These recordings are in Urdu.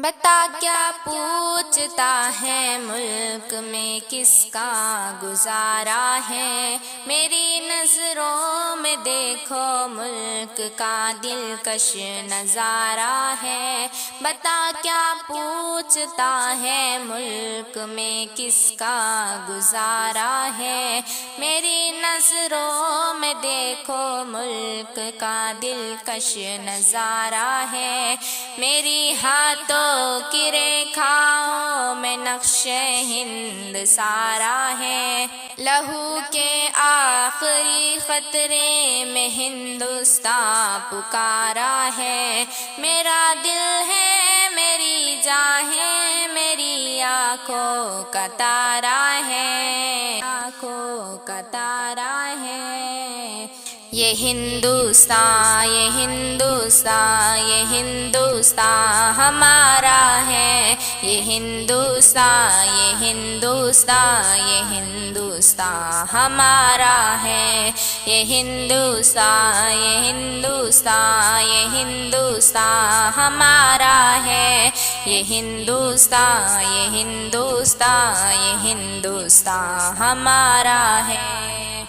بتا کیا پوچھتا ہے ملک میں کس کا گزارا ہے، میری نظروں میں دیکھو ملک کا دلکش نظارہ ہے۔ بتا کیا پوچھتا ہے ملک میں کس کا گزارا ہے، میری نظروں میں دیکھو ملک کا دلکش نظارہ ہے۔ میری ہاتھوں کی ریکھاؤں میں نقش ہند سارا ہے، لہو کے آخری قطرے میں ہندوستان پکارا ہے۔ میرا دل ہے، میری جان ہے، میری آنکھوں کا تارا ہے، آنکھوں کا تارا ہے۔ یہ ہندوستان، یہ ہندوستان، یہ ہندوستان ہمارا ہے۔ یہ ہندوستان، یہ ہندوستان، یہ ہندوستان ہمارا ہے۔ یہ ہندوستان، یہ ہندوستان، یہ ہندوستان ہمارا ہے۔ یہ ہندوستان، یہ ہندوستان، یہ ہندوستان ہمارا ہے۔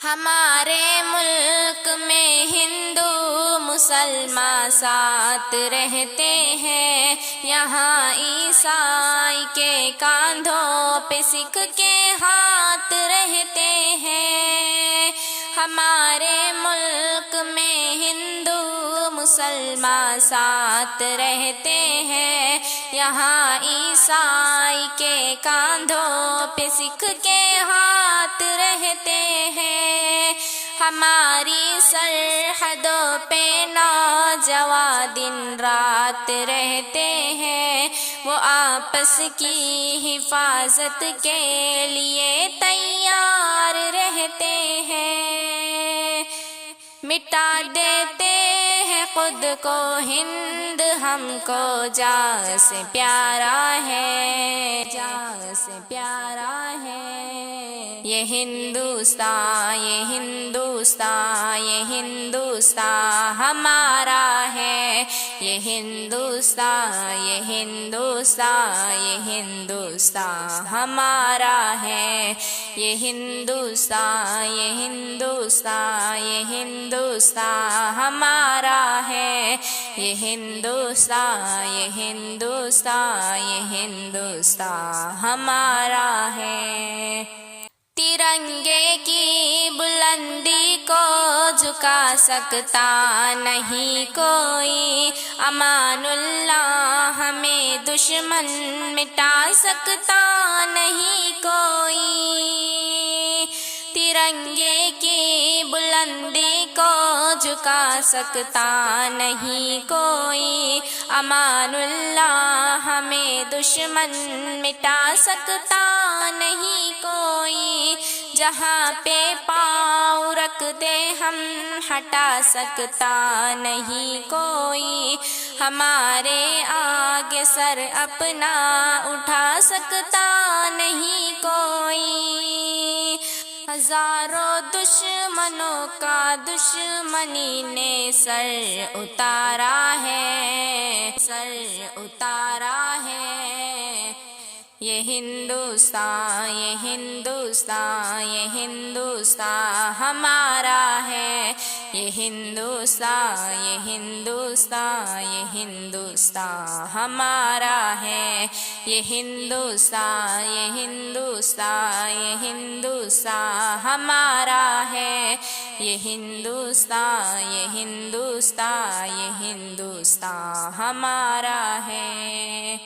ہمارے ملک میں ہندو مسلمان ساتھ رہتے ہیں، یہاں عیسائی کے کاندھوں پہ سکھ کے ہاتھ رہتے ہیں۔ ہمارے ملک میں ہندو مسلمان ساتھ رہتے ہیں، یہاں عیسائی کے کاندھوں پہ سکھ کے ہاتھ رہتے ہیں۔ ہماری سرحدوں پہ نوجوان دن رات رہتے ہیں، وہ آپس کی حفاظت کے لیے تیار رہتے ہیں۔ مٹا دیتے ہیں خود کو ہند، ہم کو جان سے پیارا ہے، جان سے پیارا ہے۔ یہ ہندوستان، یہ ہندوستان، یہ ہندوستان ہمارا ہے۔ یہ ہندوستان، یہ ہندوستان، یہ ہندوستان ہمارا ہے۔ یہ ہندوستان، یہ ہندوستان، یہ ہندوستان ہمارا ہے۔ یہ ہندوستان، یہ ہندوستان، یہ ہندوستان ہمارا ہے۔ ترنگے کی بلندی کو جھکا سکتا نہیں کوئی، امان اللہ ہمیں دشمن مٹا سکتا نہیں کوئی۔ ترنگے کی بلندی کو جھکا سکتا نہیں کوئی، امان اللہ ہمیں دشمن مٹا سکتا نہیں کوئی۔ جہاں پہ پاؤں رکھ دے ہم ہٹا سکتا نہیں کوئی، ہمارے آگے سر اپنا اٹھا سکتا نہیں کوئی۔ ہزاروں دشمنوں کا دشمنی نے سر اتارا ہے، سر اتارا ہے۔ یہ ہندوستان، یہ ہندوستان، یہ ہندوستان ہمارا ہے۔ یہ ہندوستان، یہ ہندوستان، یہ ہندوستان ہمارا ہے۔ یہ ہندوستان، یہ ہندوستان، یہ ہندوستان ہمارا ہے۔ یہ ہندوستان، یہ ہندوستان، یہ ہندوستان ہمارا ہے۔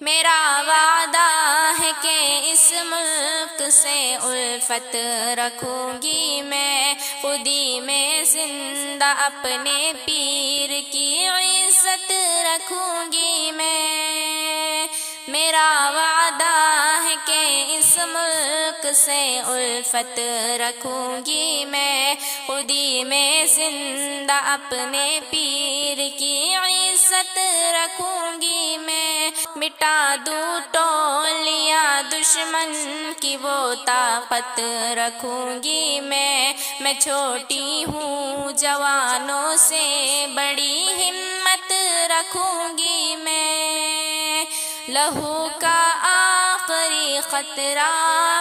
میرا وعدہ ہے کہ اس ملک سے الفت رکھوں گی میں، خودی میں زندہ اپنے پیر کی عزت رکھوں گی میں۔ میرا وعدہ ہے کہ اس ملک سے الفت رکھوں گی میں، خودی میں زندہ اپنے پیر کی عزت رکھوں گی میں۔ مٹا دوں ٹولیاں دشمن کی وہ طاقت رکھوں گی میں چھوٹی ہوں جوانوں سے بڑی ہمت رکھوں گی میں۔ لہو کا آخری قطرہ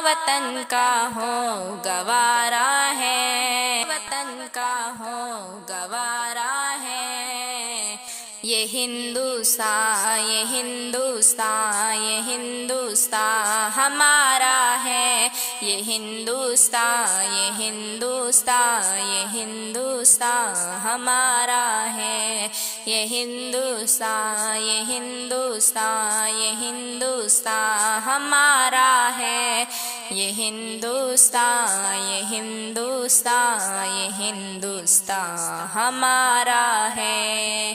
وطن کا ہو گوارا ہے، وطن کا ہو گوارا ہے۔ یہ ہندوستان، یہ ہندوستان، یہ ہندوستان ہمارا ہے، یہ ہندوستان، یہ ہندوستان، یہ ہندوستان ہمارا ہے، یہ ہندوستان، یہ ہندوستان، یہ ہندوستان ہمارا ہے، یہ ہندوستان، یہ ہندوستان، یہ ہندوستان ہمارا ہے۔